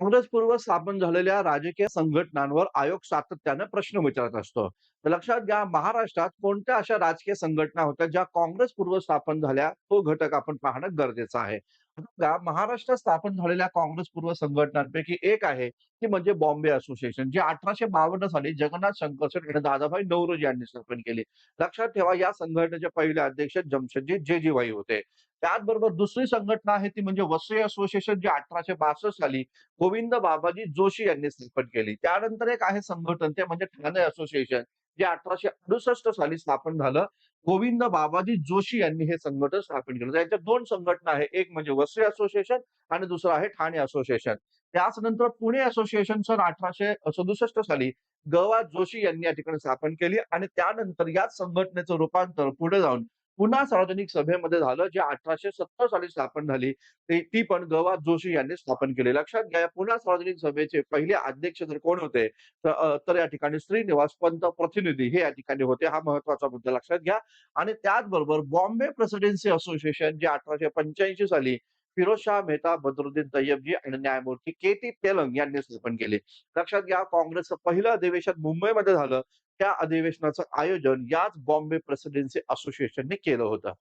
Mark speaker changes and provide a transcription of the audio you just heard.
Speaker 1: काँग्रेसपूर्व स्थापन झालेल्या राजकीय संघटनांवर आयोग सातत्याने प्रश्न विचारत असतो. तर लक्षात घ्या, महाराष्ट्रात कोणत्या अशा राजकीय संघटना होत्या ज्या काँग्रेसपूर्व स्थापन झाल्या, तो घटक आपण पाहणं गरजेचं आहे. आता बघा, महाराष्ट्रात स्थापन झालेल्या काँग्रेसपूर्व संघटनांपैकी एक आहे, ती म्हणजे बॉम्बे असोसिएशन, जी 1852 साली जगन्नाथ शंकरशेठ आणि दादाभाई नौरोजी यांनी स्थापन केली. लक्षात ठेवा, या संघटनेचे पहिले अध्यक्ष जमशेदजी जेजेभाई होते. त्याचबरोबर दुसरी संघटना आहे ती म्हणजे वसई असोसिएशन, जी 1862 साली गोविंद बाबाजी जोशी यांनी स्थापन केली. त्यानंतर एक आहे संघटन, ते म्हणजे ठाणे असोसिएशन, जे 1868 साली स्थापन झालं. गोविंद बाबाजी जोशी यांनी हे संघटन स्थापन केलं. त्यांच्या 2 संघटना आहे. एक म्हणजे वसई असोसिएशन आणि दुसरं आहे ठाणे असोसिएशन. त्याच नंतर पुणे असोसिएशन सन 1867 साली ग.वा. जोशी यांनी या ठिकाणी स्थापन केली आणि त्यानंतर याच संघटनेचं रूपांतर पुढे जाऊन पुन्हा सार्वजनिक सभेमध्ये झालं, जे 1870 साली स्थापन झाली. ती पण ग.वा. जोशी यांनी स्थापन केली. लक्षात घ्या, पुन्हा सार्वजनिक सभेचे पहिले अध्यक्ष जर कोण होते, तर या ठिकाणी श्रीनिवास पंत प्रतिनिधी हे या ठिकाणी होते. हा महत्त्वाचा मुद्दा लक्षात घ्या. आणि त्याचबरोबर बॉम्बे प्रेसिडेन्सी असोसिएशन, जे 1885 साली फिरोजशाह मेहता, बदरुद्दीन तय्यबजी आणि न्यायमूर्ती के.टी. तेलंग यांनी स्थापन केले. लक्षात घ्या, काँग्रेसचं पहिलं अधिवेशन मुंबईमध्ये झालं. त्या अधिवेशनाचं आयोजन याच बॉम्बे प्रेसिडेन्सी असोसिएशनने केलं होतं.